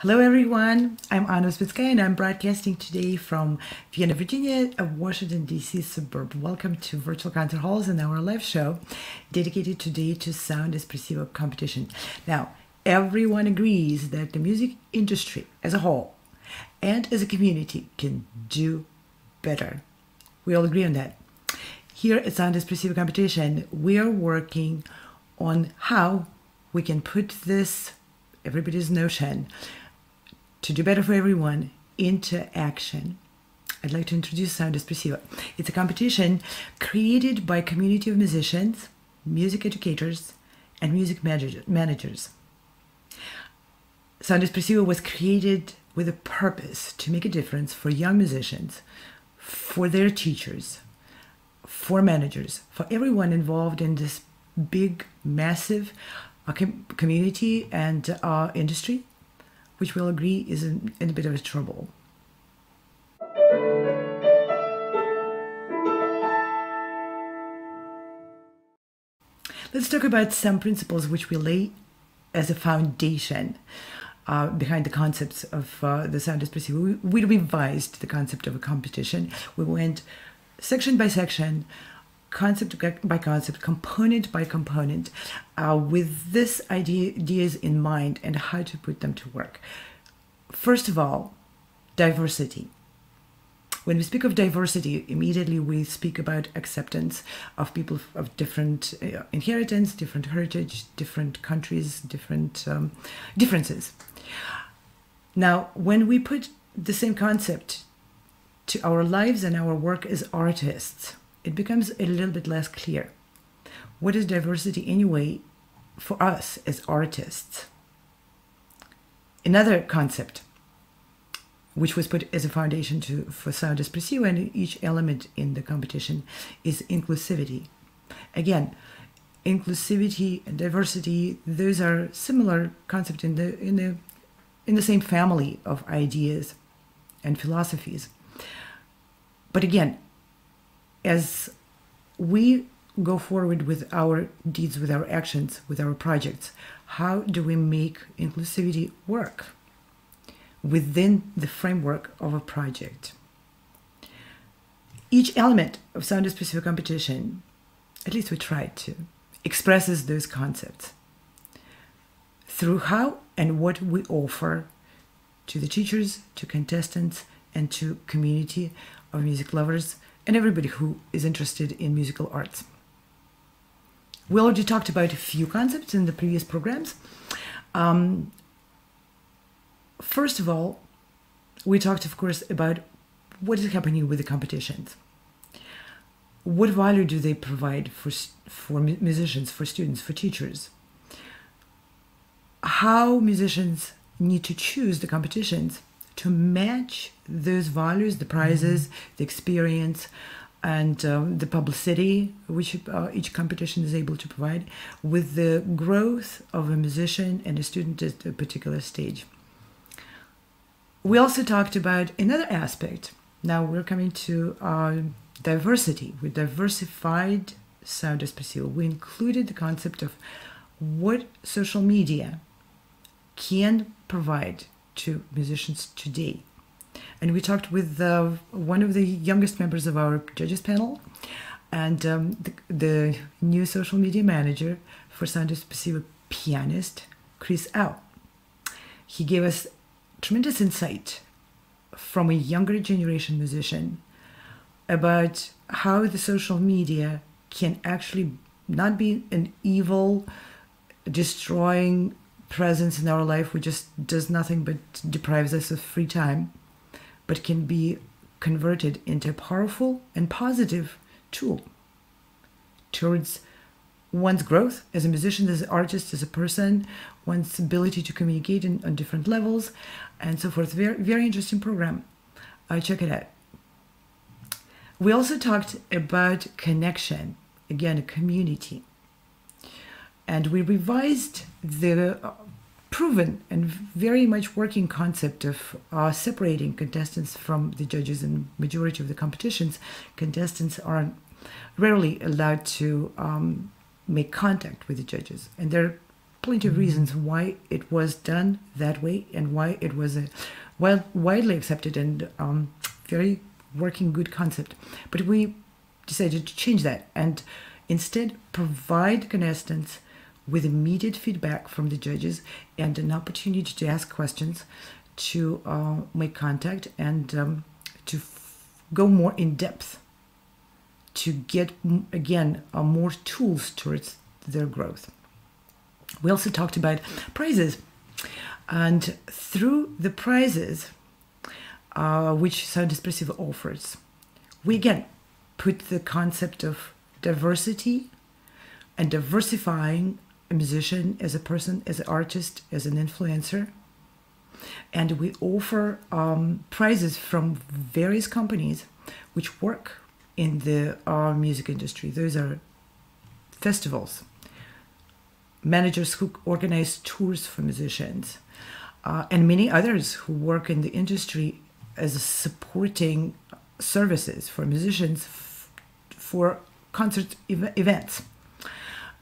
Hello everyone, I'm Anna Spitskaya and I'm broadcasting today from Vienna, Virginia, a Washington, D.C. suburb. Welcome to Virtual Concert Halls and our live show dedicated today to Sound Espressivo competition. Now, everyone agrees that the music industry as a whole and as a community can do better. We all agree on that. Here at Sound Espressivo competition, we are working on how we can put this, everybody's notion, to do better for everyone into action. I'd like to introduce Sound Espressivo. It's a competition created by a community of musicians, music educators, and music managers. Sound Espressivo was created with a purpose to make a difference for young musicians, for their teachers, for managers, for everyone involved in this big, massive community and industry, which we'll agree is in a bit of trouble. Let's talk about some principles which we lay as a foundation behind the concepts of the Sound Espressivo. We revised the concept of a competition. We went section by section, concept by concept, component by component, with this ideas in mind and how to put them to work. First of all, diversity. When we speak of diversity, immediately we speak about acceptance of people of different inheritance, different heritage, different countries, different differences. Now, when we put the same concept to our lives and our work as artists, it becomes a little bit less clear. What is diversity anyway for us as artists? Another concept which was put as a foundation for Sound Espressivo and each element in the competition is inclusivity. Again, inclusivity and diversity, those are similar concepts in the same family of ideas and philosophies. But again, as we go forward with our deeds, with our actions, with our projects, how do we make inclusivity work within the framework of a project? Each element of Sound Espressivo competition, at least we tried to, expresses those concepts through how and what we offer to the teachers, to contestants, and to community of music lovers and everybody who is interested in musical arts. We already talked about a few concepts in the previous programs. First of all, we talked, of course, about what is happening with the competitions. What value do they provide for musicians, for students, for teachers? How musicians need to choose the competitions to match those values, the prizes, the experience, and the publicity which each competition is able to provide with the growth of a musician and a student at a particular stage. We also talked about another aspect. Now we're coming to diversity. We diversified Sound Espressivo. We included the concept of what social media can provide to musicians today. And we talked with one of the youngest members of our judges panel and the new social media manager for Sound Espressivo, pianist Chris Au. He gave us tremendous insight from a younger generation musician about how the social media can actually not be an evil, destroying presence in our life which just does nothing but deprives us of free time, but can be converted into a powerful and positive tool towards one's growth as a musician, as an artist, as a person, one's ability to communicate on different levels, and so forth. Very, very interesting program. Check it out. We also talked about connection, again, a community. And we revised the proven and very much working concept of separating contestants from the judges. In majority of the competitions, contestants are rarely allowed to make contact with the judges, and they're plenty of reasons why it was done that way and why it was a widely accepted and very working good concept. But we decided to change that and instead provide contestants with immediate feedback from the judges and an opportunity to ask questions, to make contact, and to go more in depth, to get, again, more tools towards their growth. We also talked about prizes. And through the prizes, which Sound Espressivo offers, we again put the concept of diversity and diversifying a musician as a person, as an artist, as an influencer. And we offer prizes from various companies which work in the music industry. Those are festivals, managers who organize tours for musicians, and many others who work in the industry as supporting services for musicians for concert events.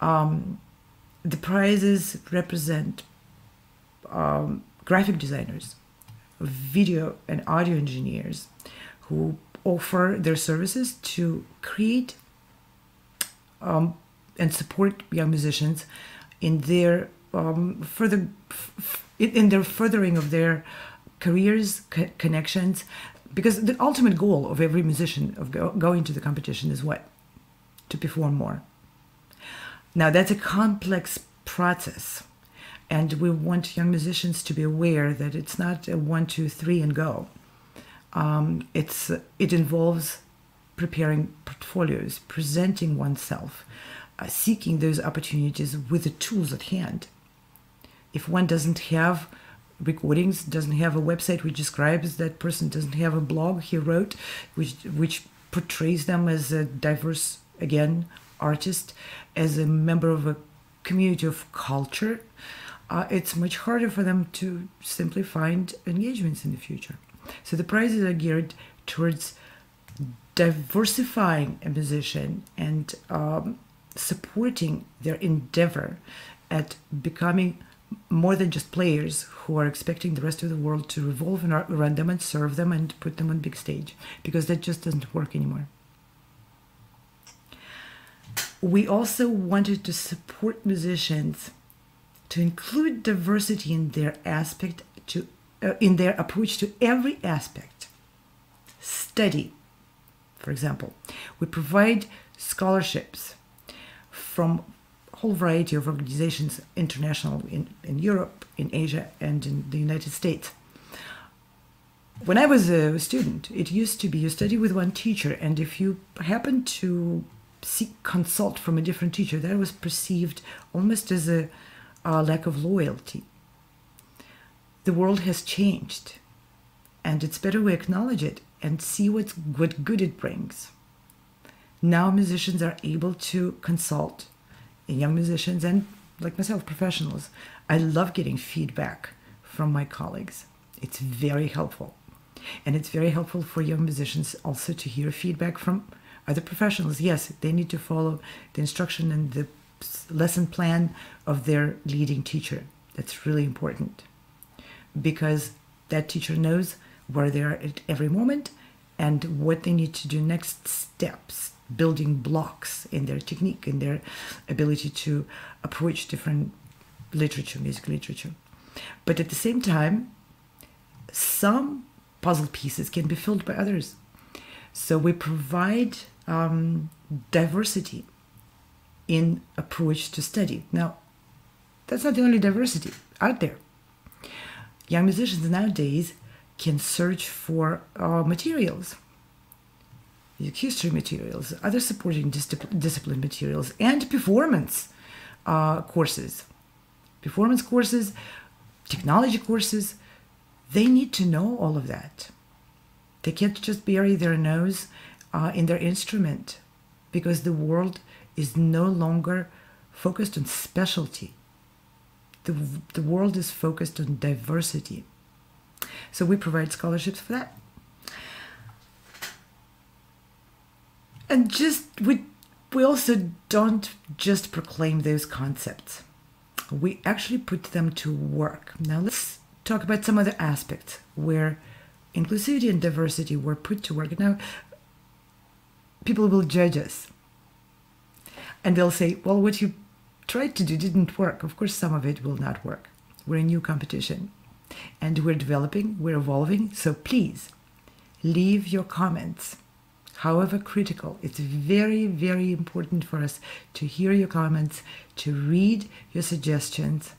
The prizes represent graphic designers, video and audio engineers who offer their services to create and support young musicians in their furthering of their careers, connections, because the ultimate goal of every musician of going to the competition is what? To perform more. Now that's a complex process, and we want young musicians to be aware that it's not a 1, 2, 3 and go. It involves preparing portfolios, presenting oneself, seeking those opportunities with the tools at hand. If one doesn't have recordings, doesn't have a website which describes that person, doesn't have a blog he wrote which portrays them as a diverse, again, artist, as a member of a community of culture, it's much harder for them to simply find engagements in the future. So the prizes are geared towards diversifying a musician and supporting their endeavor at becoming more than just players who are expecting the rest of the world to revolve around them and serve them and put them on big stage, because that just doesn't work anymore. We also wanted to support musicians to include diversity in their in their approach to every aspect. Study, for example. We provide scholarships from a whole variety of organizations, international, in Europe, in Asia, and in the United States. When I was a student, it used to be you study with one teacher, and if you happen to seek consult from a different teacher, that was perceived almost as a lack of loyalty. The world has changed, and it's better we acknowledge it and see what good it brings. Now musicians are able to consult young musicians and, like myself, professionals. I love getting feedback from my colleagues. It's very helpful. And it's very helpful for young musicians also to hear feedback from other professionals. Yes, they need to follow the instruction and the lesson plan of their leading teacher. That's really important, because that teacher knows where they are at every moment and what they need to do next steps, building blocks in their technique, in their ability to approach different literature, music literature. But at the same time, some puzzle pieces can be filled by others. So we provide diversity in approach to study. Now, that's not the only diversity out there. Young musicians nowadays can search for materials, music history materials, other supporting discipline materials, and performance courses. Performance courses, technology courses, they need to know all of that. They can't just bury their nose in their instrument, because the world is no longer focused on specialty. The world is focused on diversity. So we provide scholarships for that. And we also don't just proclaim those concepts. we actually put them to work. Now let's talk about some other aspects where inclusivity and diversity were put to work. Now, people will judge us and they'll say, well, what you tried to do didn't work. Of course, some of it will not work. We're a new competition and we're developing, we're evolving. So please leave your comments, however critical. It's very, very important for us to hear your comments, to read your suggestions,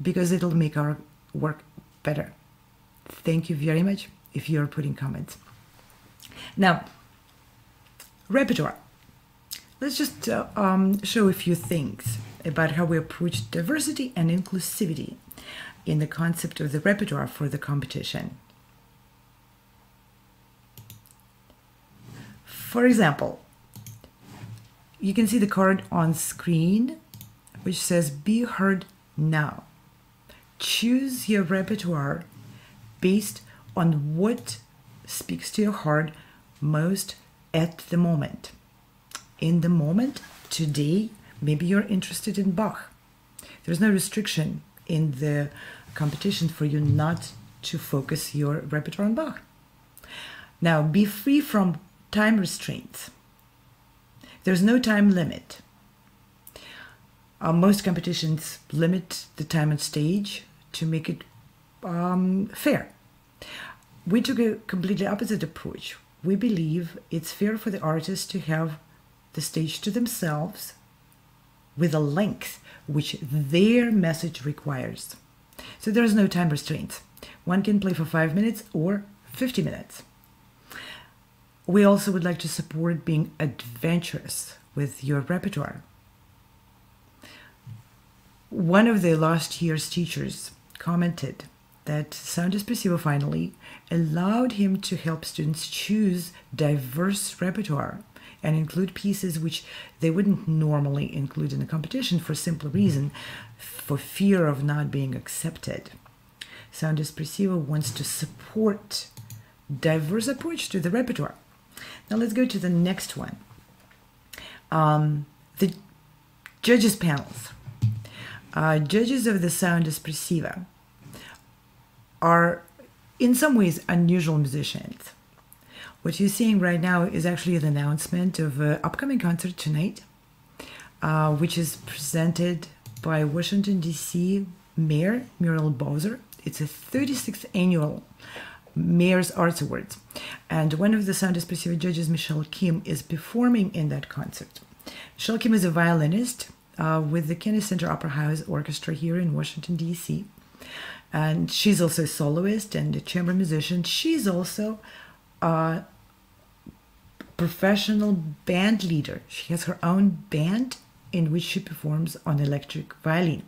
because it'll make our work better. Thank you very much if you're putting comments. Now, repertoire. Let's just show a few things about how we approach diversity and inclusivity in the concept of the repertoire for the competition. For example, you can see the card on screen, which says, "Be heard now." Choose your repertoire based on what speaks to your heart most at the moment. In the moment, today, maybe you're interested in Bach. There's no restriction in the competition for you not to focus your repertoire on Bach. Now, be free from time restraints. There's no time limit. Most competitions limit the time on stage to make it fair. We took a completely opposite approach. We believe it's fair for the artists to have the stage to themselves with a length which their message requires. So there's no time restraints. One can play for 5 minutes or 50 minutes. We also would like to support being adventurous with your repertoire. One of the last year's teachers commented that Sound Espressivo finally allowed him to help students choose diverse repertoire and include pieces which they wouldn't normally include in a competition for a simple reason, for fear of not being accepted. Sound Espressivo wants to support diverse approach to the repertoire. Now let's go to the next one. The judges panels. Judges of the Sound Espressivo are in some ways unusual musicians. What you're seeing right now is actually an announcement of an upcoming concert tonight, which is presented by Washington, D.C. Mayor Muriel Bowser. It's a 36th annual Mayor's Arts Awards. And one of the Sound Espressivo judges, Michelle Kim, is performing in that concert. Michelle Kim is a violinist with the Kennedy Center Opera House Orchestra here in Washington, D.C. And she's also a soloist and a chamber musician. She's also a professional band leader. She has her own band in which she performs on electric violin.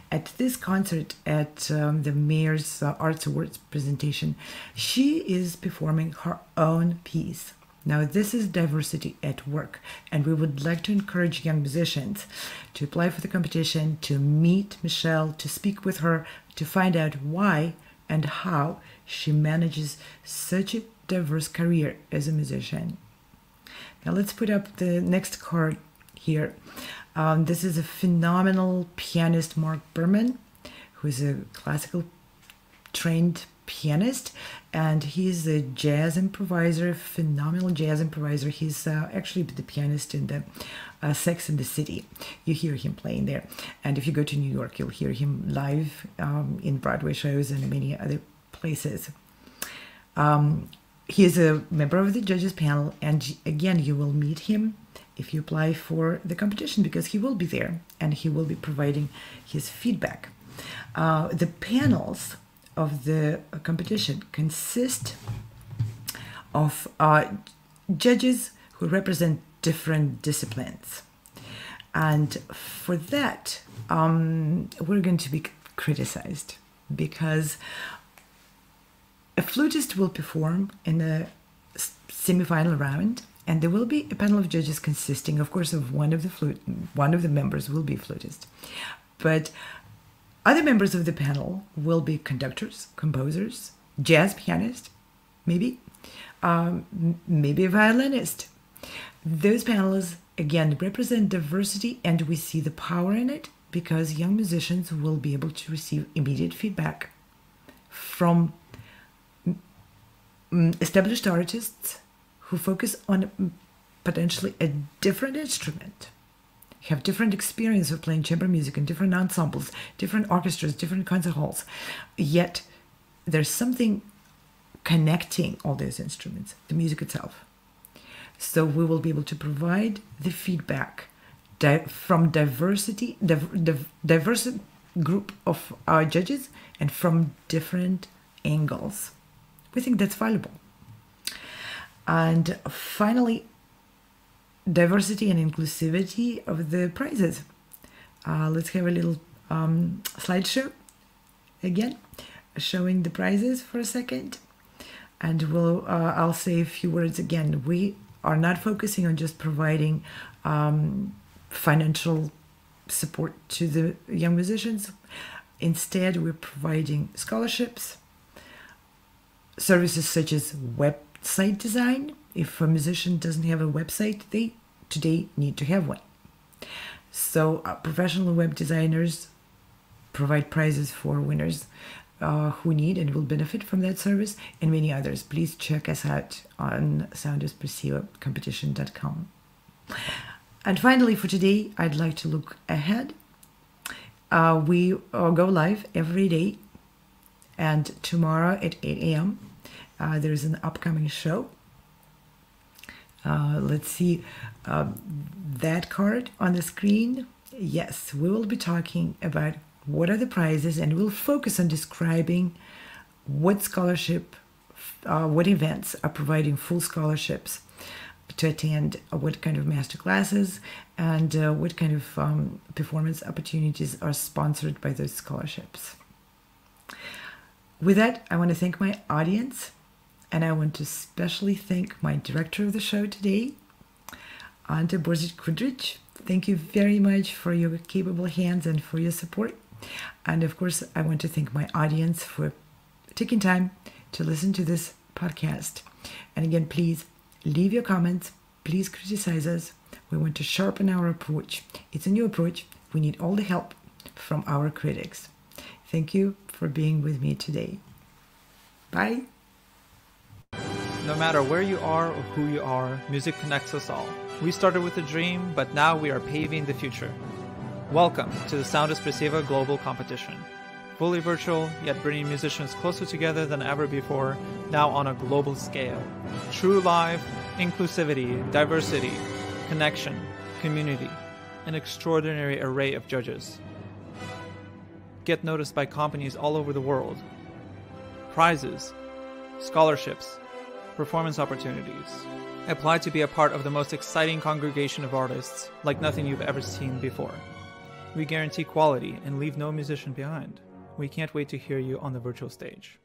At this concert at the Mayor's Arts Awards presentation, she is performing her own piece. Now, this is diversity at work, and we would like to encourage young musicians to apply for the competition, to meet Michelle, to speak with her, to find out why and how she manages such a diverse career as a musician. Now, let's put up the next card here. This is a phenomenal pianist, Mark Berman, who is a classical trained pianist, and he's a jazz improviser, phenomenal jazz improviser. He's actually the pianist in the Sex and the City. You hear him playing there. And if you go to New York, you'll hear him live in Broadway shows and many other places. He is a member of the judges panel, and again, you will meet him if you apply for the competition, because he will be there and he will be providing his feedback. The panels of the competition consist of judges who represent different disciplines. And for that, we're going to be criticized, because a flutist will perform in a semi-final round, and there will be a panel of judges consisting, of course, of one of the members will be a flutist. But other members of the panel will be conductors, composers, jazz pianist, maybe a violinist. Those panels, again, represent diversity, and we see the power in it, because young musicians will be able to receive immediate feedback from established artists who focus on potentially a different instrument, have different experience of playing chamber music in different ensembles, different orchestras, different concert halls. Yet there's something connecting all those instruments, the music itself. So we will be able to provide the feedback from diverse group of our judges and from different angles. We think that's valuable. And finally, diversity and inclusivity of the prizes. Let's have a little slideshow again, showing the prizes for a second. And I'll say a few words again. We are not focusing on just providing financial support to the young musicians. Instead, we're providing scholarships, services such as website design. If a musician doesn't have a website, they today need to have one. So professional web designers provide prizes for winners who need and will benefit from that service, and many others. Please check us out on soundespressivocompetition.com. And finally, for today, I'd like to look ahead. We go live every day, and tomorrow at 8 a.m. There's an upcoming show. Let's see that card on the screen. Yes, we will be talking about what are the prizes, and we'll focus on describing what scholarship, what events are providing full scholarships to attend, what kind of master classes, and what kind of performance opportunities are sponsored by those scholarships. With that, I want to thank my audience, and I want to especially thank my director of the show today, Ante Borzic-Kudrich. Thank you very much for your capable hands and for your support. And of course, I want to thank my audience for taking time to listen to this podcast. And again, please leave your comments. Please criticize us. We want to sharpen our approach. It's a new approach. We need all the help from our critics. Thank you for being with me today. Bye. No matter where you are or who you are, music connects us all. We started with a dream, but now we are paving the future. Welcome to the Sound Espressivo Global Competition. Fully virtual, yet bringing musicians closer together than ever before, now on a global scale. True live, inclusivity, diversity, connection, community, an extraordinary array of judges. Get noticed by companies all over the world. Prizes, scholarships, performance opportunities. Apply to be a part of the most exciting congregation of artists like nothing you've ever seen before. We guarantee quality and leave no musician behind. We can't wait to hear you on the virtual stage.